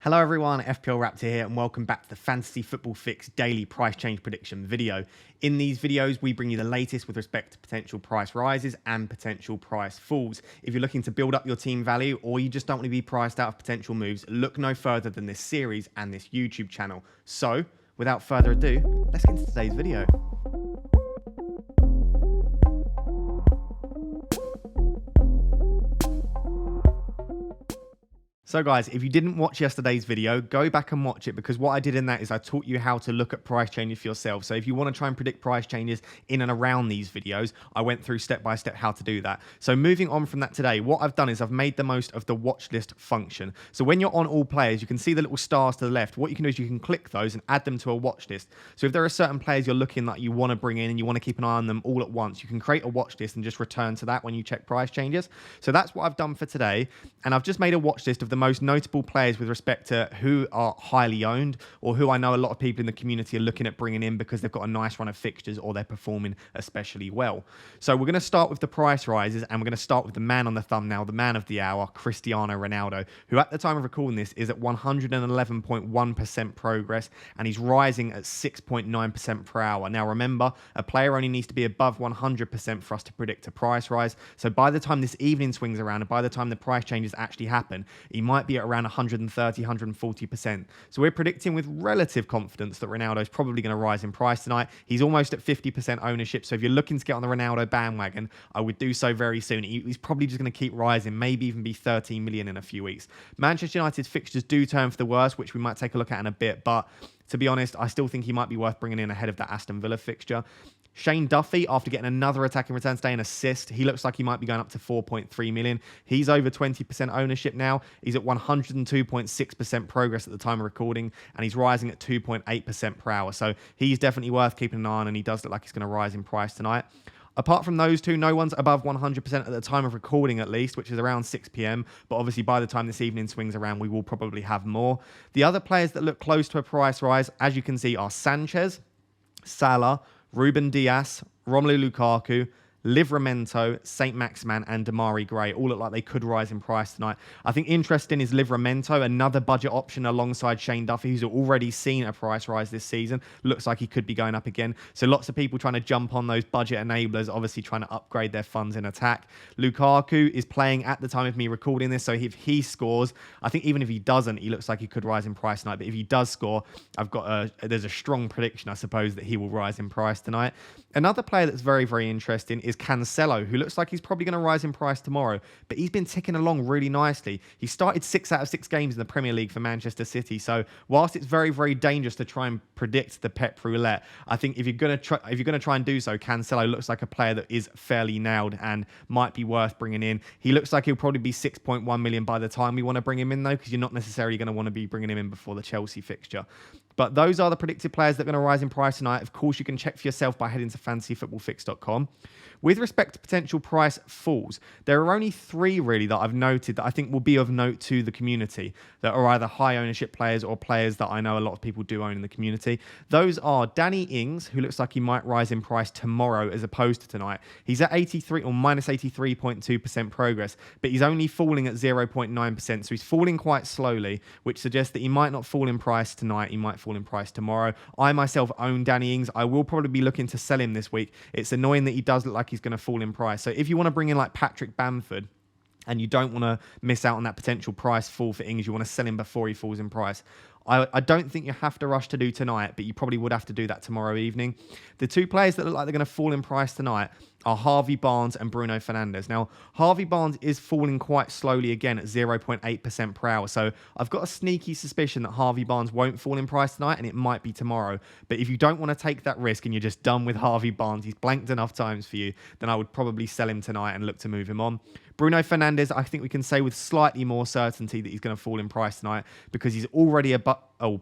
Hello everyone, FPL Raptor here and welcome back to the Fantasy Football Fix daily price change prediction video. In these videos, we bring you the latest with respect to potential price rises and potential price falls. If you're looking to build up your team value or you just don't want to be priced out of potential moves, look no further than this series and this YouTube channel. So, without further ado, let's get into today's video. So guys, if you didn't watch yesterday's video, go back and watch it because what I did in that is I taught you how to look at price changes for yourself. So if you want to try and predict price changes in and around these videos, I went through step by step how to do that. So moving on from that today, what I've done is I've made the most of the watch list function. So when you're on all players, you can see the little stars to the left. What you can do is you can click those and add them to a watch list. So if there are certain players you're looking that you want to bring in and you want to keep an eye on them all at once, you can create a watch list and just return to that when you check price changes. So that's what I've done for today. And I've just made a watch list of the most notable players with respect to who are highly owned or who I know a lot of people in the community are looking at bringing in because they've got a nice run of fixtures or they're performing especially well. So we're going to start with the price rises and we're going to start with the man on the thumbnail, the man of the hour, Cristiano Ronaldo, who at the time of recording this is at 111.1% progress and he's rising at 6.9% per hour. Now remember, a player only needs to be above 100% for us to predict a price rise. So by the time this evening swings around and by the time the price changes actually happen, he might be at around 130, 140%. So we're predicting with relative confidence that Ronaldo is probably going to rise in price tonight. He's almost at 50% ownership. So if you're looking to get on the Ronaldo bandwagon, I would do so very soon. He's probably just going to keep rising, maybe even be 13 million in a few weeks. Manchester United's fixtures do turn for the worst, which we might take a look at in a bit. But to be honest, I still think he might be worth bringing in ahead of that Aston Villa fixture. Shane Duffy, after getting another attacking return today and assist, he looks like he might be going up to 4.3 million. He's over 20% ownership now. He's at 102.6% progress at the time of recording, and he's rising at 2.8% per hour. So he's definitely worth keeping an eye on, and he does look like he's going to rise in price tonight. Apart from those two, no one's above 100% at the time of recording at least, which is around 6 p.m. But obviously by the time this evening swings around, we will probably have more. The other players that look close to a price rise, as you can see, are Sanchez, Salah, Ruben Dias, Romelu Lukaku, Livramento, Saint Maximan and Damari Gray all look like they could rise in price tonight. I think interesting is Livramento, another budget option alongside Shane Duffy, who's already seen a price rise this season. Looks like he could be going up again. So lots of people trying to jump on those budget enablers, obviously trying to upgrade their funds in attack. Lukaku is playing at the time of me recording this, so if he scores, I think even if he doesn't, he looks like he could rise in price tonight. But if he does score, there's a strong prediction, I suppose, that he will rise in price tonight. Another player that's very, very interesting is Cancelo, who looks like he's probably going to rise in price tomorrow, but he's been ticking along really nicely. He started 6 out of 6 games in the Premier League for Manchester City, so whilst it's very, very dangerous to try and predict the Pep roulette, I think if you're going to try and do so, Cancelo looks like a player that is fairly nailed and might be worth bringing in. He looks like he'll probably be 6.1 million by the time we want to bring him in, though, because you're not necessarily going to want to be bringing him in before the Chelsea fixture. But those are the predicted players that are going to rise in price tonight. Of course, you can check for yourself by heading to fantasyfootballfix.com. With respect to potential price falls, there are only 3 really that I've noted that I think will be of note to the community that are either high ownership players or players that I know a lot of people do own in the community. Those are Danny Ings, who looks like he might rise in price tomorrow as opposed to tonight. He's at 83 or minus 83.2% progress, but he's only falling at 0.9%. So he's falling quite slowly, which suggests that he might not fall in price tonight. He might fall in price tomorrow. I myself own Danny Ings. I will probably be looking to sell him this week. It's annoying that he does look like he's going to fall in price. So if you want to bring in like Patrick Bamford and you don't want to miss out on that potential price fall for Ings, you want to sell him before he falls in price, I don't think you have to rush to do tonight, but you probably would have to do that tomorrow evening. The 2 players that look like they're going to fall in price tonight are Harvey Barnes and Bruno Fernandes. Now, Harvey Barnes is falling quite slowly again at 0.8% per hour. So I've got a sneaky suspicion that Harvey Barnes won't fall in price tonight and it might be tomorrow. But if you don't want to take that risk and you're just done with Harvey Barnes, he's blanked enough times for you, then I would probably sell him tonight and look to move him on. Bruno Fernandes, I think we can say with slightly more certainty that he's going to fall in price tonight because he's already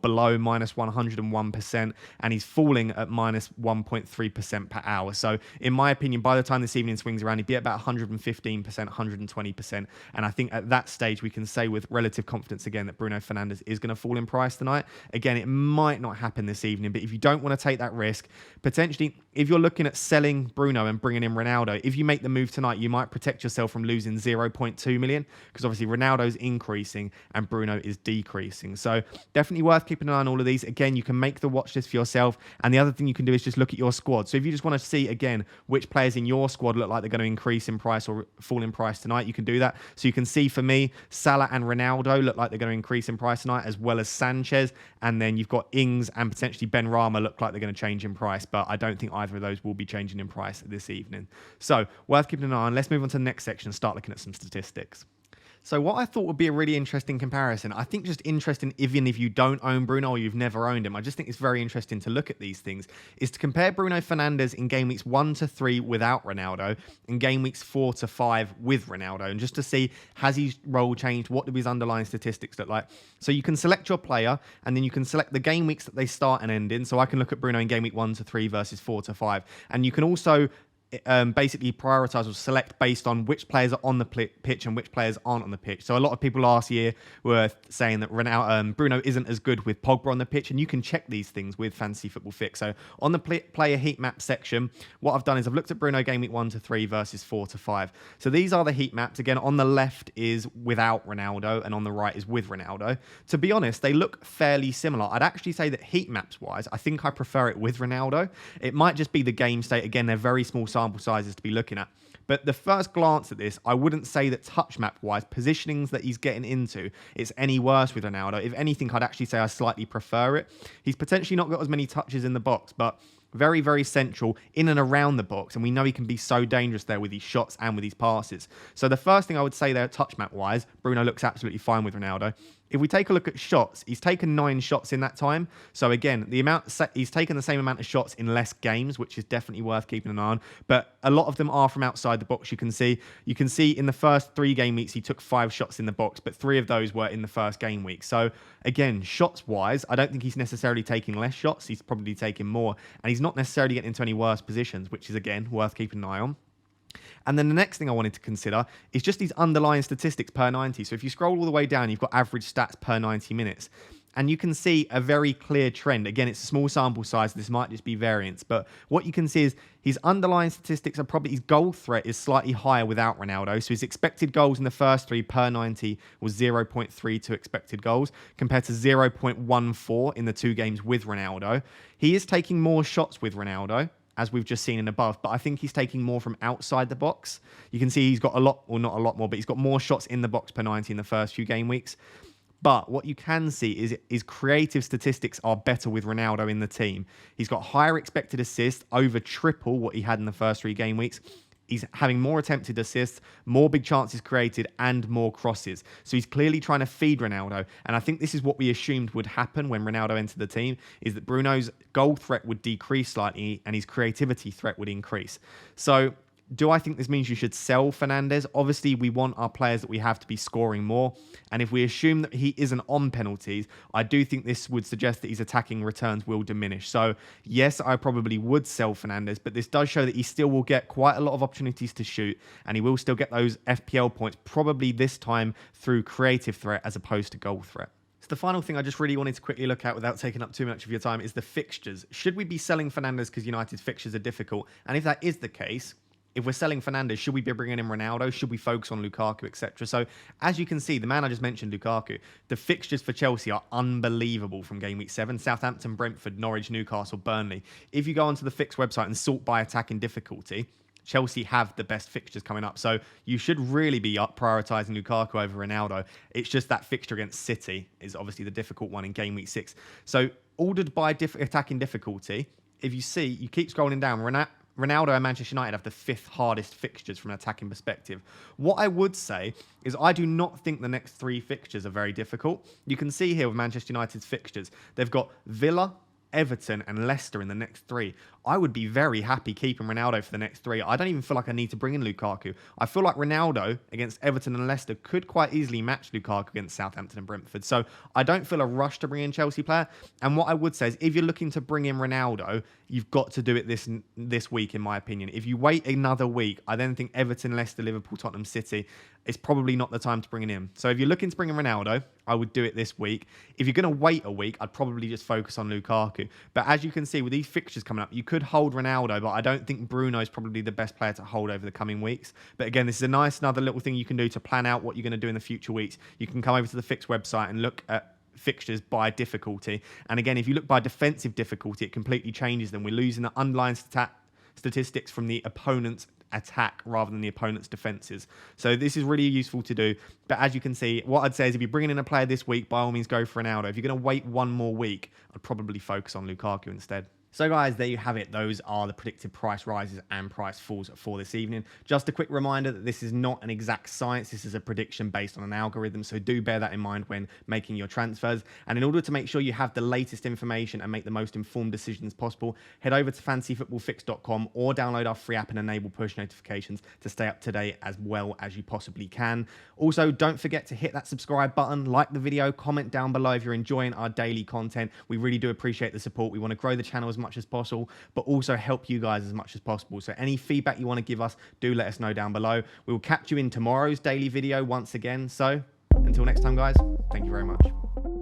below minus 101% and he's falling at minus 1.3% per hour. So in my opinion, by the time this evening swings around, he'd be at about 115%, 120%. And I think at that stage, we can say with relative confidence again that Bruno Fernandes is going to fall in price tonight. Again, it might not happen this evening, but if you don't want to take that risk, potentially, if you're looking at selling Bruno and bringing in Ronaldo, if you make the move tonight, you might protect yourself from losing losing 0.2 million, because obviously Ronaldo's increasing and Bruno is decreasing. So definitely worth keeping an eye on all of these. Again, you can make the watch list for yourself. And the other thing you can do is just look at your squad. So if you just want to see, again, which players in your squad look like they're going to increase in price or fall in price tonight, you can do that. So you can see, for me, Salah and Ronaldo look like they're going to increase in price tonight, as well as Sanchez. And then you've got Ings and potentially Ben Rama look like they're going to change in price, but I don't think either of those will be changing in price this evening. So worth keeping an eye on. Let's move on to the next section and start looking at some statistics. So what I thought would be a really interesting comparison, I think just interesting even if you don't own Bruno or you've never owned him, I just think it's very interesting to look at these things, is to compare Bruno Fernandes in game weeks 1 to 3 without Ronaldo and game weeks 4 to 5 with Ronaldo, and just to see, has his role changed? What do his underlying statistics look like? So you can select your player and then you can select the game weeks that they start and end in. So I can look at Bruno in game week 1 to 3 versus 4 to 5. And you can also basically prioritize or select based on which players are on the pitch and which players aren't on the pitch. So a lot of people last year were saying that Bruno isn't as good with Pogba on the pitch, and you can check these things with Fantasy Football Fix. So on the player heat map section, what I've done is I've looked at Bruno game week 1 to 3 versus 4 to 5. So these are the heat maps. Again, on the left is without Ronaldo and on the right is with Ronaldo. To be honest, they look fairly similar. I'd actually say that heat maps wise, I think I prefer it with Ronaldo. It might just be the game state. Again, they're very small sample sizes to be looking at. But the first glance at this, I wouldn't say that touch map wise, positionings that he's getting into, it's any worse with Ronaldo. If anything, I'd actually say I slightly prefer it. He's potentially not got as many touches in the box, but very, very central in and around the box. And we know he can be so dangerous there with his shots and with his passes. So the first thing I would say there, touch map wise, Bruno looks absolutely fine with Ronaldo. If we take a look at shots, he's taken 9 shots in that time. So again, he's taken the same amount of shots in less games, which is definitely worth keeping an eye on. But a lot of them are from outside the box. You can see in the first 3 game weeks, he took 5 shots in the box, but 3 of those were in the first game week. So again, shots wise, I don't think he's necessarily taking less shots. He's probably taking more, and he's not necessarily getting into any worse positions, which is again worth keeping an eye on. And then the next thing I wanted to consider is just these underlying statistics per 90. So if you scroll all the way down, you've got average stats per 90 minutes. And you can see a very clear trend. Again, it's a small sample size. This might just be variance. But what you can see is his underlying statistics are probably, his goal threat is slightly higher without Ronaldo. So his expected goals in the first 3 per 90 was 0.32 expected goals compared to 0.14 in the 2 games with Ronaldo. He is taking more shots with Ronaldo, as we've just seen in above, but I think he's taking more from outside the box. You can see he's got a lot, or not a lot more, but he's got more shots in the box per 90 in the first few game weeks. But what you can see is his creative statistics are better with Ronaldo in the team. He's got higher expected assists, over triple what he had in the first 3 game weeks. He's having more attempted assists, more big chances created, and more crosses. So he's clearly trying to feed Ronaldo. And I think this is what we assumed would happen when Ronaldo entered the team, is that Bruno's goal threat would decrease slightly and his creativity threat would increase. So do I think this means you should sell Fernandes? Obviously, we want our players that we have to be scoring more. And if we assume that he isn't on penalties, I do think this would suggest that his attacking returns will diminish. So yes, I probably would sell Fernandes, but this does show that he still will get quite a lot of opportunities to shoot, and he will still get those FPL points, probably this time through creative threat as opposed to goal threat. So the final thing I just really wanted to quickly look at without taking up too much of your time is the fixtures. Should we be selling Fernandes because United's fixtures are difficult? And if that is the case, if we're selling Fernandes, should we be bringing in Ronaldo? Should we focus on Lukaku, etc.? So as you can see, the man I just mentioned, Lukaku, the fixtures for Chelsea are unbelievable from game week 7. Southampton, Brentford, Norwich, Newcastle, Burnley. If you go onto the Fix website and sort by attacking difficulty, Chelsea have the best fixtures coming up. So you should really be prioritising Lukaku over Ronaldo. It's just that fixture against City is obviously the difficult one in game week 6. So ordered by attacking difficulty, if you see, you keep scrolling down, Ronaldo and Manchester United have the 5th hardest fixtures from an attacking perspective. What I would say is I do not think the next 3 fixtures are very difficult. You can see here with Manchester United's fixtures, they've got Villa, Everton and Leicester in the next 3. I would be very happy keeping Ronaldo for the next 3. I don't even feel like I need to bring in Lukaku. I feel like Ronaldo against Everton and Leicester could quite easily match Lukaku against Southampton and Brentford. So I don't feel a rush to bring in Chelsea player. And what I would say is if you're looking to bring in Ronaldo, you've got to do it this week, in my opinion. If you wait another week, I then think Everton, Leicester, Liverpool, Tottenham, City, it's probably not the time to bring him in. So if you're looking to bring in Ronaldo, I would do it this week. If you're going to wait a week, I'd probably just focus on Lukaku. But as you can see, with these fixtures coming up, you could hold Ronaldo, but I don't think Bruno is probably the best player to hold over the coming weeks. But again, this is a nice another little thing you can do to plan out what you're going to do in the future weeks. You can come over to the Fix website and look at fixtures by difficulty. And again, if you look by defensive difficulty, it completely changes them. We're losing the underlying statistics from the opponent's attack rather than the opponent's defenses. So this is really useful to do. But as you can see, what I'd say is if you're bringing in a player this week, by all means go for Ronaldo. If you're going to wait one more week, I'd probably focus on Lukaku instead. So guys, there you have it. Those are the predicted price rises and price falls for this evening. Just a quick reminder that this is not an exact science. This is a prediction based on an algorithm. So do bear that in mind when making your transfers. And in order to make sure you have the latest information and make the most informed decisions possible, head over to fantasyfootballfix.com or download our free app and enable push notifications to stay up to date as well as you possibly can. Also, don't forget to hit that subscribe button, like the video, comment down below if you're enjoying our daily content. We really do appreciate the support. We want to grow the channel as much as possible, but also help you guys as much as possible. So any feedback you want to give us, do let us know down below. We will catch you in tomorrow's daily video once again. So until next time, guys, thank you very much.